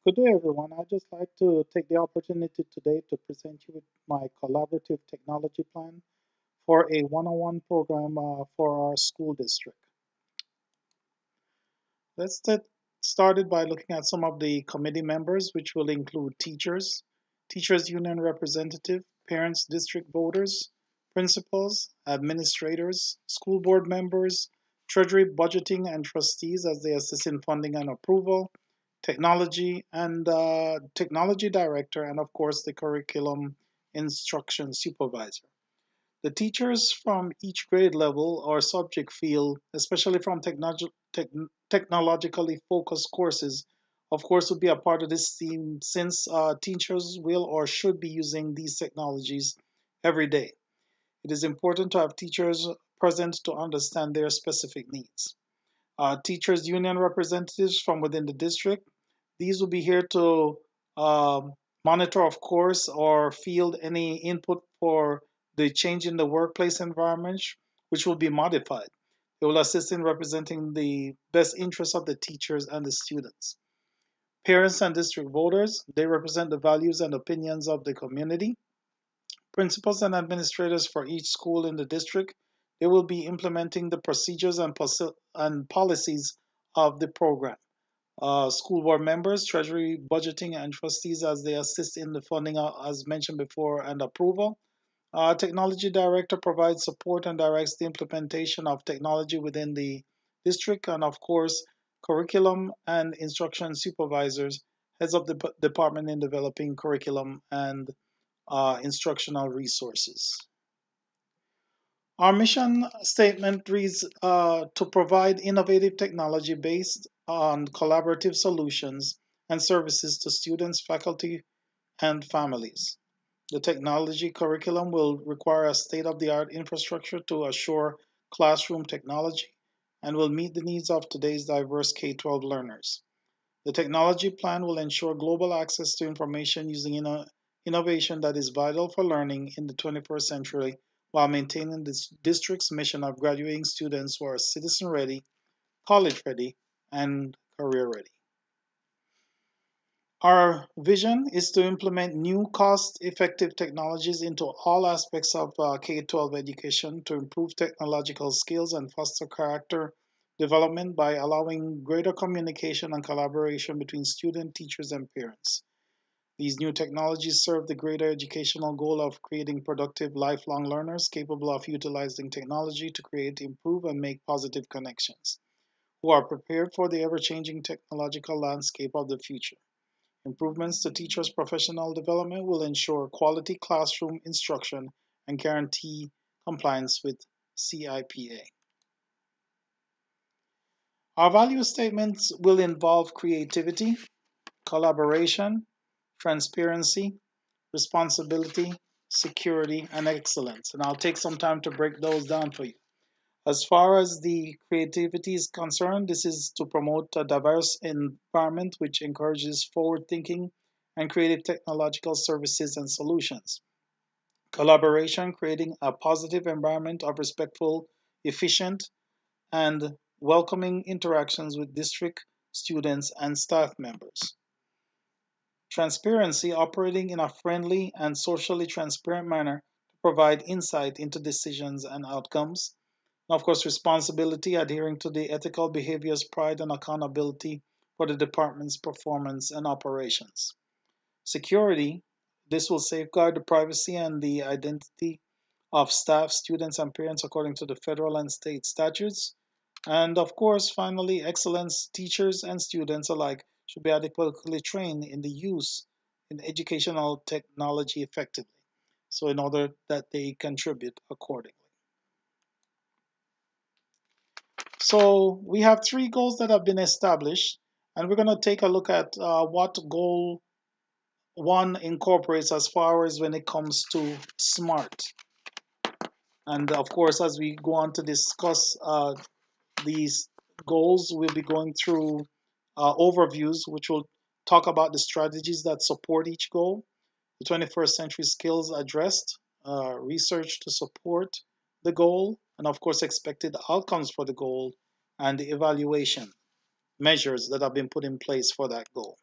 Good day, everyone. I'd just like to take the opportunity today to present you with my collaborative technology plan for a one-on-one program for our school district. Let's get started by looking at some of the committee members, which will include teachers, teachers union representative, parents, district voters, principals, administrators, school board members, treasury, budgeting, and trustees as they assist in funding and approval, technology and technology director, and of course the curriculum instruction supervisor. The teachers from each grade level or subject field, especially from technologically focused courses, of course, would be a part of this team since teachers will or should be using these technologies every day. It is important to have teachers present to understand their specific needs. Teachers union representatives from within the district, these will be here to monitor, of course, or field any input for the change in the workplace environment, which will be modified. They will assist in representing the best interests of the teachers and the students. Parents and district voters, they represent the values and opinions of the community. Principals and administrators for each school in the district, they will be implementing the procedures and policies of the program. School board members, treasury, budgeting, and trustees as they assist in the funding, as mentioned before, and approval. Technology director provides support and directs the implementation of technology within the district, and of course, curriculum and instruction supervisors heads up the department in developing curriculum and instructional resources. Our mission statement reads to provide innovative technology based on collaborative solutions and services to students, faculty, and families. The technology curriculum will require a state of the art infrastructure to assure classroom technology and will meet the needs of today's diverse K 12 learners. The technology plan will ensure global access to information using innovation that is vital for learning in the 21st century while maintaining the district's mission of graduating students who are citizen ready, college ready, and career ready. Our vision is to implement new cost effective technologies into all aspects of K 12 education to improve technological skills and foster character development by allowing greater communication and collaboration between students, teachers, and parents. These new technologies serve the greater educational goal of creating productive lifelong learners capable of utilizing technology to create, improve, and make positive connections, who are prepared for the ever changing technological landscape of the future. Improvements to teachers' professional development will ensure quality classroom instruction and guarantee compliance with CIPA. Our value statements will involve creativity, collaboration, transparency, responsibility, security, and excellence. And I'll take some time to break those down for you. As far as the creativity is concerned, this is to promote a diverse environment which encourages forward thinking and creative technological services and solutions. Collaboration, creating a positive environment of respectful, efficient, and welcoming interactions with district students and staff members. Transparency, operating in a friendly and socially transparent manner to provide insight into decisions and outcomes. And of course, responsibility, adhering to the ethical behaviors, pride, and accountability for the department's performance and operations. Security, this will safeguard the privacy and the identity of staff, students, and parents according to the federal and state statutes. And of course, finally, excellence, teachers and students alike should be adequately trained in the use in educational technology effectively, so in order that they contribute accordingly. So we have three goals that have been established, and we're going to take a look at what goal one incorporates as far as when it comes to SMART. And of course, as we go on to discuss these goals, we'll be going through overviews, which will talk about the strategies that support each goal, the 21st century skills addressed, research to support the goal, and of course, expected outcomes for the goal, and the evaluation measures that have been put in place for that goal.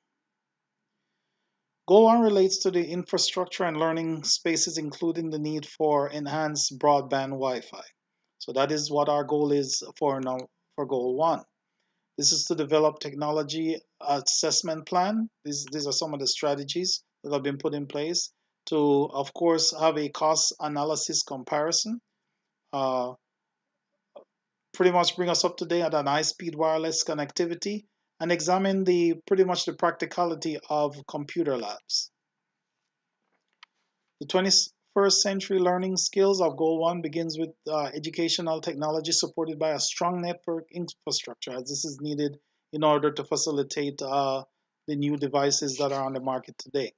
Goal 1 relates to the infrastructure and learning spaces, including the need for enhanced broadband Wi-Fi. So that is what our goal is for now for Goal 1. This is to develop technology assessment plan. These are some of the strategies that have been put in place to, of course, have a cost analysis comparison, uh, pretty much bring us up to date at an high-speed wireless connectivity, and examine the pretty much the practicality of computer labs. The 21st century learning skills of Goal 1 begins with educational technology supported by a strong network infrastructure, as this is needed in order to facilitate the new devices that are on the market today.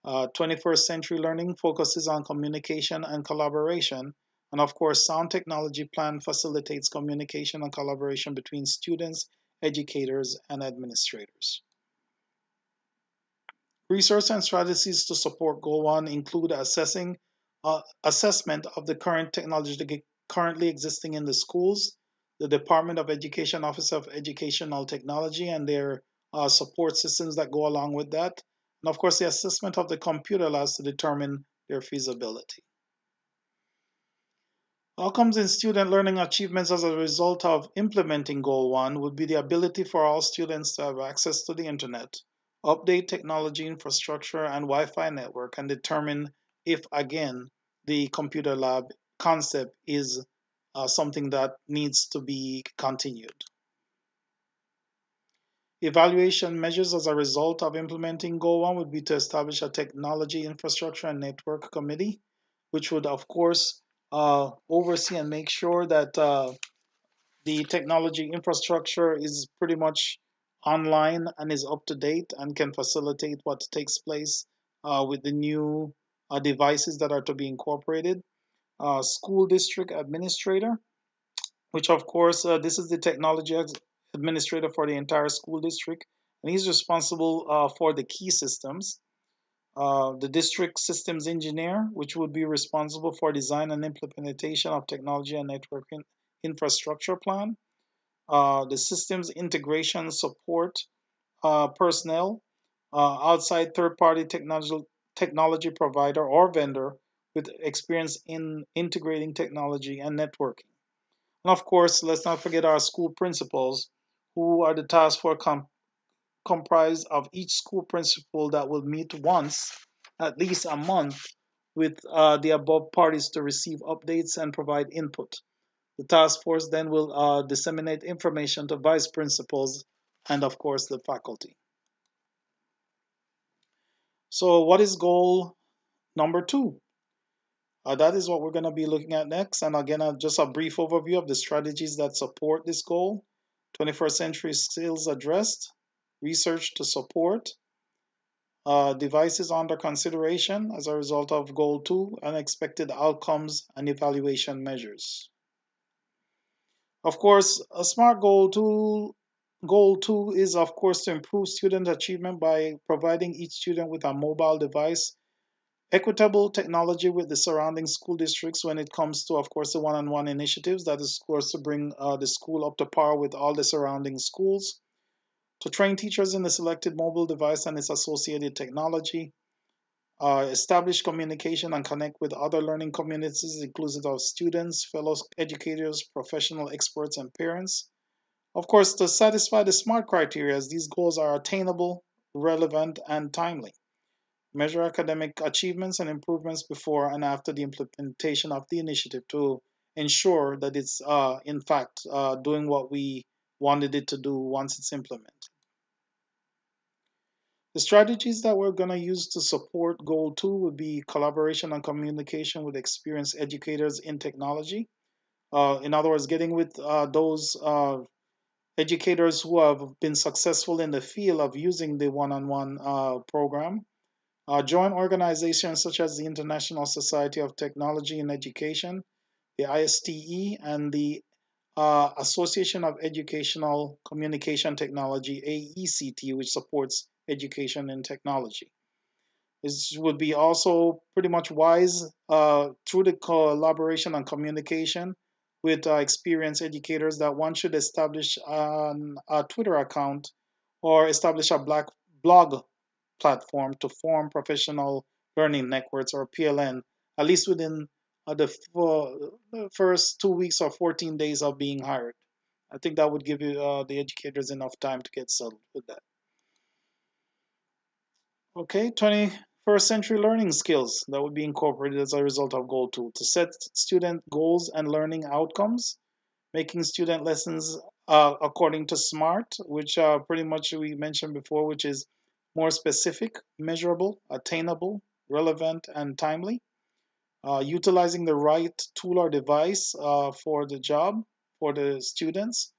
21st century learning focuses on communication and collaboration, and of course, sound technology plan facilitates communication and collaboration between students, educators, and administrators. Resources and strategies to support Goal 1 include assessment of the current technology currently existing in the schools, the Department of Education Office of Educational Technology and their support systems that go along with that, and of course the assessment of the computer labs to determine their feasibility. Outcomes in student learning achievements as a result of implementing Goal 1 would be the ability for all students to have access to the internet, update technology infrastructure and Wi-Fi network, and determine if, again, the computer lab concept is something that needs to be continued. Evaluation measures as a result of implementing Goal 1 would be to establish a technology infrastructure and network committee, which would, of course, oversee and make sure that the technology infrastructure is pretty much online and is up to date and can facilitate what takes place with the new devices that are to be incorporated. School district administrator, which of course this is the technology administrator for the entire school district, and he's responsible for the key systems. The district systems engineer, which would be responsible for design and implementation of technology and networking infrastructure plan. The systems integration support personnel, outside third-party technology provider or vendor with experience in integrating technology and networking. And of course, let's not forget our school principals, who are the task force comprised of each school principal that will meet once, at least a month, with the above parties to receive updates and provide input. The task force then will disseminate information to vice principals and, of course, the faculty. So, what is goal number 2? That is what we're going to be looking at next. And again, just a brief overview of the strategies that support this goal. 21st century skills addressed, research to support, devices under consideration as a result of goal 2, and expected outcomes and evaluation measures. Of course, a SMART goal two is of course to improve student achievement by providing each student with a mobile device, equitable technology with the surrounding school districts when it comes to, of course, the one-on-one initiatives, that is, of course, to bring the school up to par with all the surrounding schools, to train teachers in the selected mobile device and its associated technology, establish communication and connect with other learning communities inclusive of students, fellow educators, professional experts, and parents. Of course, to satisfy the SMART criteria, these goals are attainable, relevant, and timely. Measure academic achievements and improvements before and after the implementation of the initiative to ensure that it's, in fact, doing what we wanted it to do once it's implemented. The strategies that we're going to use to support Goal 2 would be collaboration and communication with experienced educators in technology. In other words, getting with those educators who have been successful in the field of using the one-on-one program. Join organizations such as the International Society of Technology in Education, the ISTE, and the Association of Educational Communication Technology, AECT, which supports education and technology. This would be also pretty much wise through the collaboration and communication with experienced educators that one should establish a Twitter account or establish a blog platform to form professional learning networks or PLN, at least within the first 2 weeks or 14 days of being hired. I think that would give you the educators enough time to get settled with that. Okay, 21st century learning skills that would be incorporated as a result of Goal 2 to set student goals and learning outcomes, making student lessons according to SMART, which pretty much we mentioned before, which is more specific, measurable, attainable, relevant, and timely. Utilizing the right tool or device for the job for the students,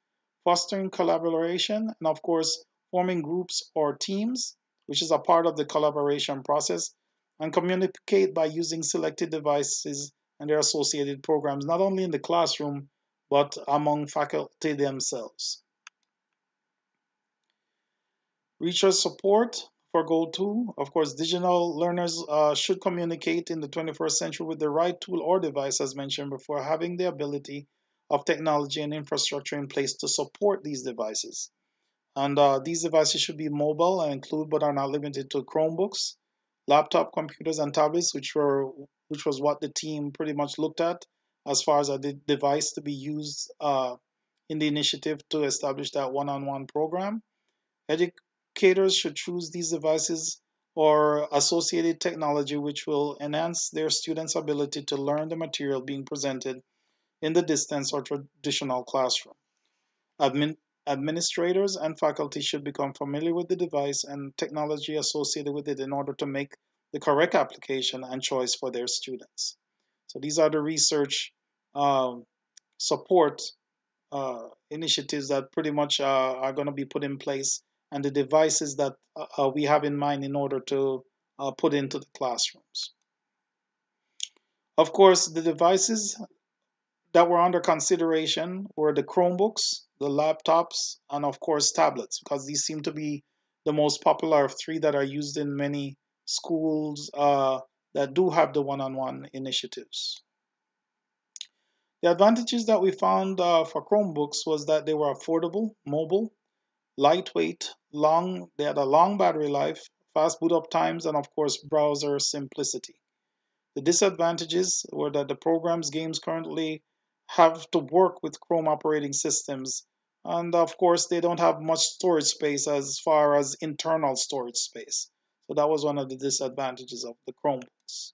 fostering collaboration, and of course, forming groups or teams, which is a part of the collaboration process, and communicate by using selected devices and their associated programs, not only in the classroom, but among faculty themselves. Research support for Goal 2. Of course, digital learners should communicate in the 21st century with the right tool or device, as mentioned before, having the ability of technology and infrastructure in place to support these devices. And these devices should be mobile and include, but are not limited to, Chromebooks, laptop computers, and tablets, which was what the team pretty much looked at as far as a device to be used in the initiative to establish that one-on-one program. Educators should choose these devices or associated technology which will enhance their students' ability to learn the material being presented in the distance or traditional classroom. Admin- Administrators and faculty should become familiar with the device and technology associated with it in order to make the correct application and choice for their students. So these are the research support initiatives that pretty much are going to be put in place and the devices that we have in mind in order to put into the classrooms. Of course, the devices that were under consideration were the Chromebooks, the laptops, and of course tablets, because these seem to be the most popular of three that are used in many schools that do have the one-on-one initiatives. The advantages that we found for Chromebooks was that they were affordable, mobile, lightweight, they had a long battery life, fast boot up times, and of course, browser simplicity. The disadvantages were that the programs games currently have to work with Chrome operating systems, and of course, they don't have much storage space as far as internal storage space. So that was one of the disadvantages of the Chromebooks.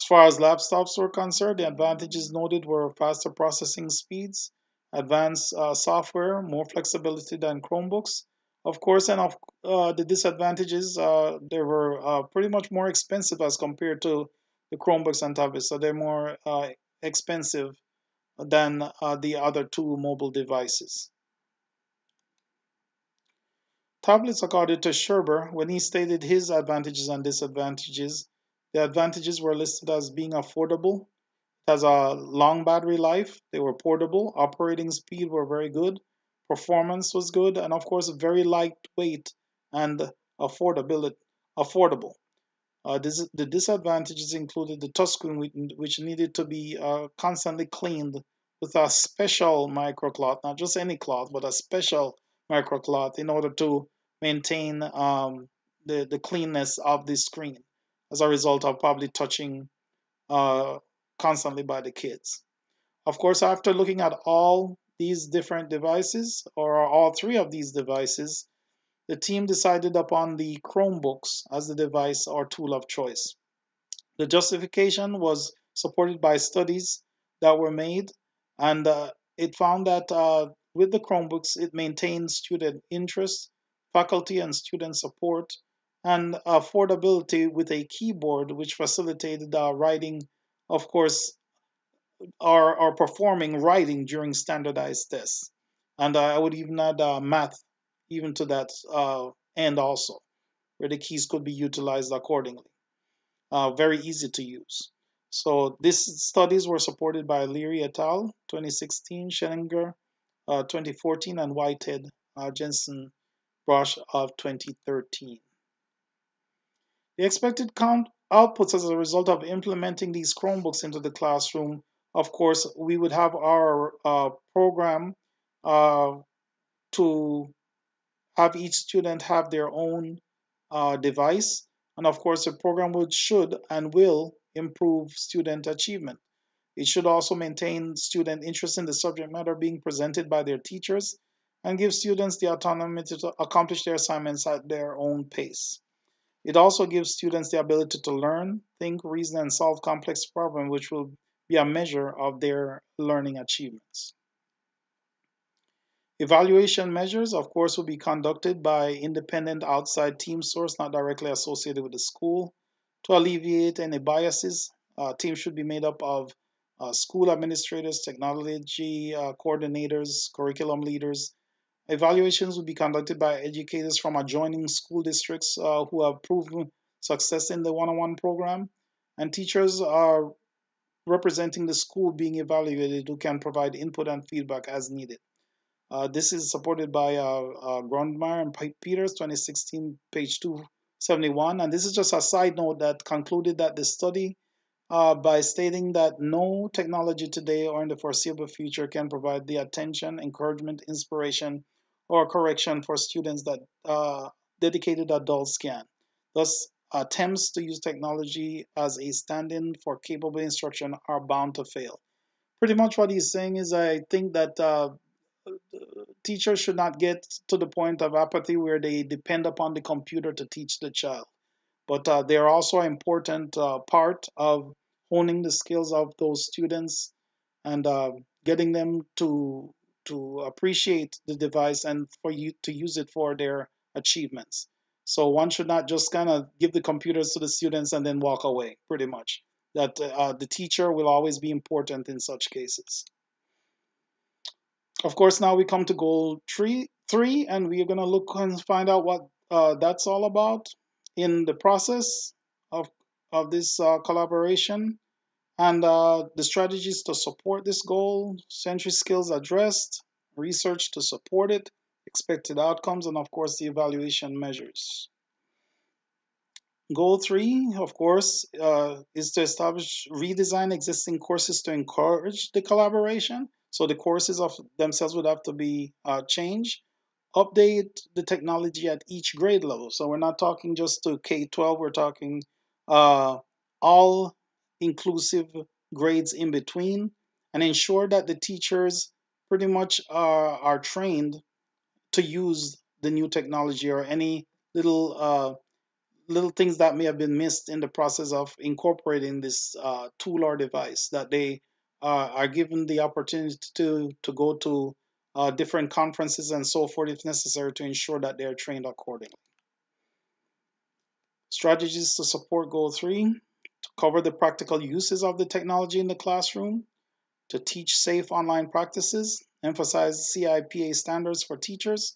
As far as laptops were concerned, the advantages noted were faster processing speeds, advanced software, more flexibility than Chromebooks, of course, and the disadvantages, they were pretty much more expensive as compared to the Chromebooks and tablets, so they're more expensive than the other two mobile devices. Tablets, according to Sherber, when he stated his advantages and disadvantages, the advantages were listed as being affordable. It has a long battery life. They were portable. Operating speed were very good. Performance was good, and of course, very lightweight and affordable. The disadvantages included the touchscreen, which needed to be constantly cleaned with a special microcloth, not just any cloth, but a special microcloth in order to maintain the cleanness of the screen as a result of probably touching uh, constantly by the kids. Of course, after looking at all these different devices, or all three of these devices, the team decided upon the Chromebooks as the device or tool of choice. The justification was supported by studies that were made, and it found that with the Chromebooks, it maintained student interest, faculty and student support, and affordability with a keyboard, which facilitated writing, of course, or performing writing during standardized tests. And I would even add math even to that end also, where the keys could be utilized accordingly. Very easy to use. So these studies were supported by Leary et al. 2016, Schellinger 2014, and Whitehead Jensen Brush of 2013. The expected outputs as a result of implementing these Chromebooks into the classroom, of course, we would have our program to have each student have their own device. And of course, the program should and will improve student achievement. It should also maintain student interest in the subject matter being presented by their teachers and give students the autonomy to accomplish their assignments at their own pace. It also gives students the ability to learn, think, reason, and solve complex problems, which will be a measure of their learning achievements. Evaluation measures, of course, will be conducted by independent outside team source not directly associated with the school. To alleviate any biases, teams should be made up of school administrators, technology coordinators, curriculum leaders. Evaluations will be conducted by educators from adjoining school districts who have proven success in the one-on-one program, and teachers are representing the school being evaluated who can provide input and feedback as needed. This is supported by Grundmeyer and Peters, 2016, page 271. And this is just a side note that concluded that the study by stating that no technology today or in the foreseeable future can provide the attention, encouragement, inspiration, or correction for students that dedicated adults can. Thus, attempts to use technology as a stand in for capable instruction are bound to fail. Pretty much what he's saying is, I think that teachers should not get to the point of apathy where they depend upon the computer to teach the child. But they're also an important part of honing the skills of those students and getting them to appreciate the device and for you to use it for their achievements. So one should not just kind of give the computers to the students and then walk away. Pretty much, that the teacher will always be important in such cases. Of course, now we come to goal three, and we're going to look and find out what that's all about in the process of, of this collaboration and the strategies to support this goal, century skills addressed, research to support it, expected outcomes, and of course, the evaluation measures. Goal three, of course, is to establish, redesign existing courses to encourage the collaboration. So the courses of themselves would have to be changed. Update the technology at each grade level. So we're not talking just to K-12, we're talking all inclusive grades in between, and ensure that the teachers pretty much are trained to use the new technology or any little things that may have been missed in the process of incorporating this tool or device, that they are given the opportunity to go to different conferences and so forth if necessary to ensure that they are trained accordingly. Strategies to support goal three: to cover the practical uses of the technology in the classroom, to teach safe online practices, emphasize CIPA standards for teachers,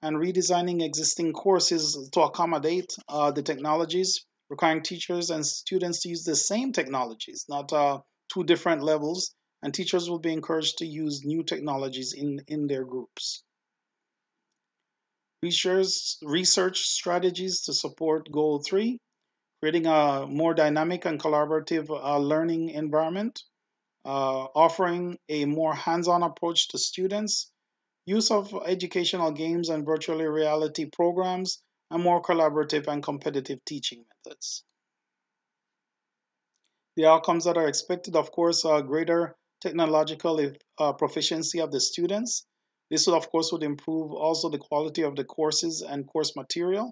and redesigning existing courses to accommodate the technologies, requiring teachers and students to use the same technologies, not two different levels, and teachers will be encouraged to use new technologies in their groups. Research strategies to support goal three: creating a more dynamic and collaborative learning environment, offering a more hands-on approach to students, use of educational games and virtual reality programs, and more collaborative and competitive teaching methods. The outcomes that are expected, of course, are greater technological proficiency of the students. This, will, of course, would improve also the quality of the courses and course material.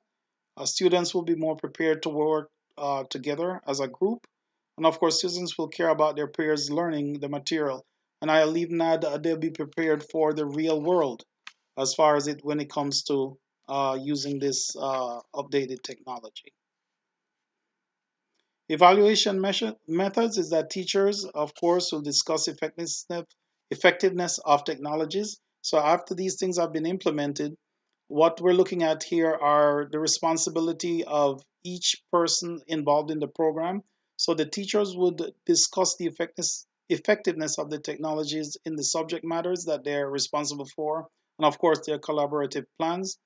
Students will be more prepared to work together as a group. And of course, students will care about their peers learning the material. And I'll even add they'll be prepared for the real world as far as it when it comes to using this updated technology. Evaluation methods is that teachers, of course, will discuss effectiveness of technologies. So after these things have been implemented, what we're looking at here are the responsibility of each person involved in the program. So the teachers would discuss the effectiveness of the technologies in the subject matters that they're responsible for, and of course their collaborative plans.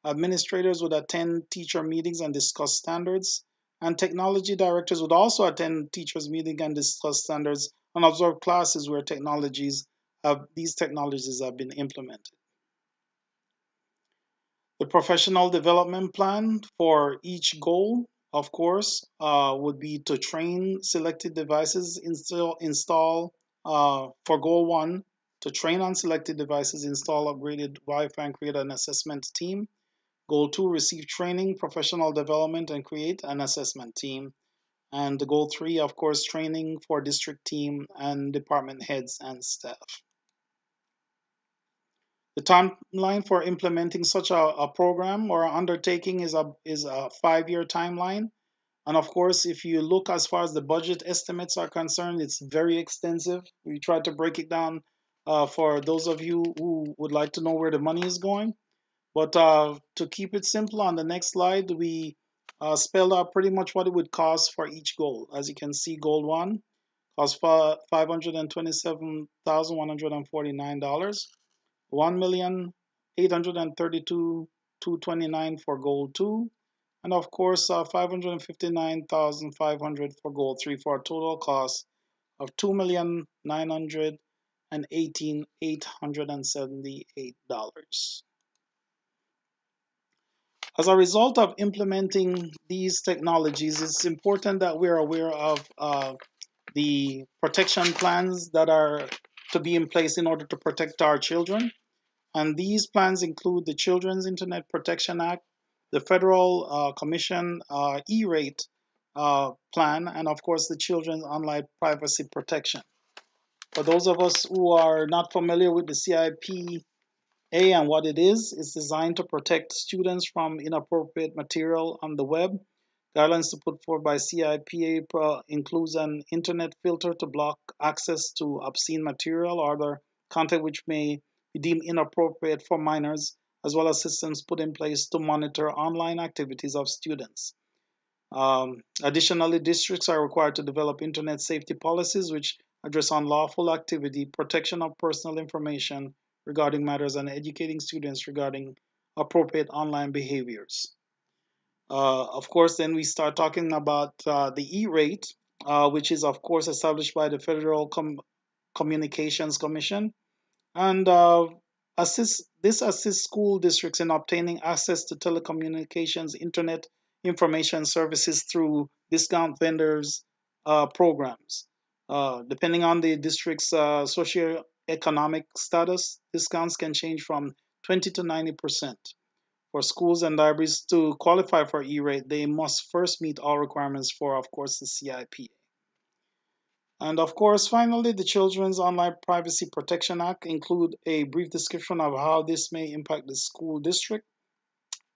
Administrators would attend teacher meetings and discuss standards, and technology directors would also attend teachers' meetings and discuss standards and observe classes where these technologies have been implemented. The professional development plan for each goal, of course, would be to train selected devices, install for goal one, to train on selected devices, install upgraded Wi-Fi, and create an assessment team. Goal two, receive training, professional development, and create an assessment team. And the goal three, of course, training for district team and department heads and staff. The timeline for implementing such a program or undertaking is a 5-year timeline. And of course, if you look as far as the budget estimates are concerned, it's very extensive. We tried to break it down for those of you who would like to know where the money is going. But to keep it simple, on the next slide, we spelled out pretty much what it would cost for each goal. As you can see, goal one costs $527,149. 1,832,229 for goal two, and of course 559,500 for goal three, for a total cost of $2,918,878. As a result of implementing these technologies, it's important that we're aware of the protection plans that are to be in place in order to protect our children. And these plans include the Children's Internet Protection Act, the Federal Commission E-rate plan, and of course the Children's Online Privacy Protection. For those of us who are not familiar with the CIPA and what it is, it's designed to protect students from inappropriate material on the web. Guidelines to put forward by CIPA includes an internet filter to block access to obscene material or other content which may be deemed inappropriate for minors, as well as systems put in place to monitor online activities of students. Additionally, districts are required to develop internet safety policies which address unlawful activity, protection of personal information regarding matters, and educating students regarding appropriate online behaviors. Of course, then we start talking about the E-rate, which is, of course, established by the Federal Communications Commission, and this assists school districts in obtaining access to telecommunications internet information services through discount vendors programs. Depending on the district's socioeconomic status, discounts can change from 20 to 90%. For schools and libraries to qualify for E-rate, they must first meet all requirements for, of course, the CIPA. And of course, finally, the Children's Online Privacy Protection Act include a brief description of how this may impact the school district.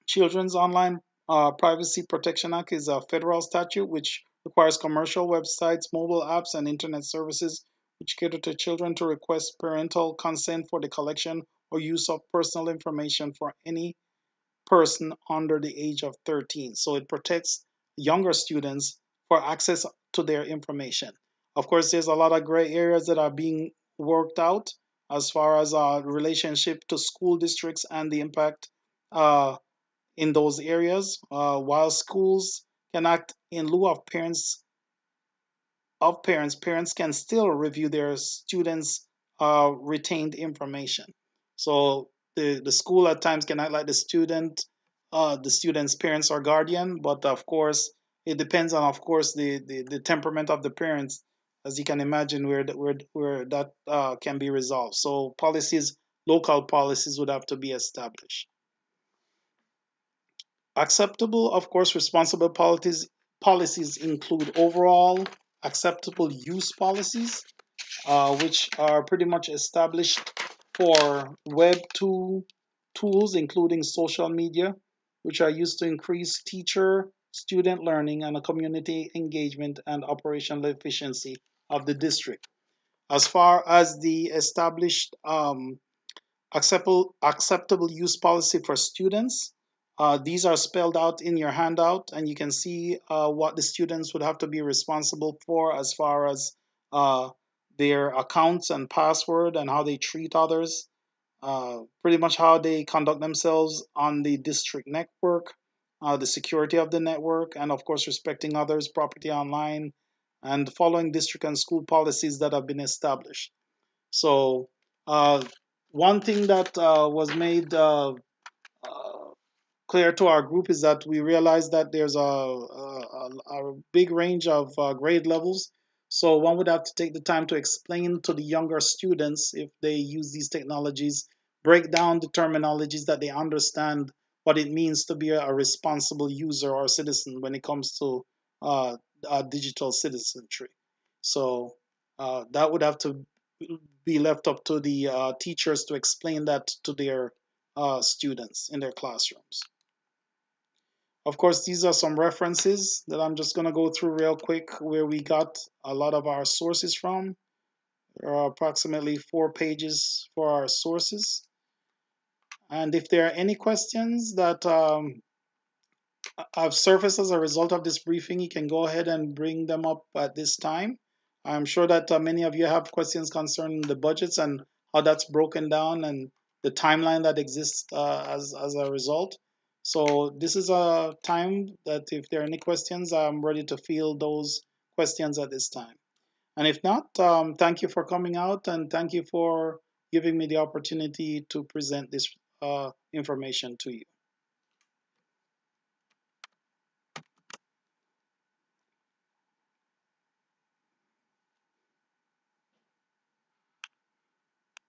Children's Online Privacy Protection Act is a federal statute which requires commercial websites, mobile apps, and internet services which cater to children to request parental consent for the collection or use of personal information for any person under the age of 13. So it protects younger students for access to their information. Of course, there's a lot of gray areas that are being worked out as far as relationship to school districts and the impact in those areas. While schools can act in lieu of parents can still review their students' retained information. So the school at times can act like the student's parents or guardian, but of course it depends on, of course, the temperament of the parents, as you can imagine, where that can be resolved. So local policies would have to be established. Acceptable, of course, responsible policies include overall acceptable use policies, which are pretty much established for Web 2 tools, including social media, which are used to increase teacher student learning and community engagement and operational efficiency of the district. As far as the established acceptable use policy for students, these are spelled out in your handout, and you can see what the students would have to be responsible for as far as their accounts and password and how they treat others, pretty much how they conduct themselves on the district network, the security of the network, and of course respecting others' property online, and following district and school policies that have been established. So one thing that was made clear to our group is that we realize that there's a big range of grade levels. So one would have to take the time to explain to the younger students, if they use these technologies, break down the terminologies, that they understand what it means to be a responsible user or citizen when it comes to uh, digital citizenry. So that would have to be left up to the teachers to explain that to their students in their classrooms. Of course, these are some references that I'm just going to go through real quick where we got a lot of our sources from. There are approximately 4 pages for our sources. And if there are any questions that have surfaced as a result of this briefing, you can go ahead and bring them up at this time. I'm sure that many of you have questions concerning the budgets and how that's broken down and the timeline that exists as a result. So this is a time that if there are any questions, I'm ready to field those questions at this time. And if not, thank you for coming out and thank you for giving me the opportunity to present this information to you.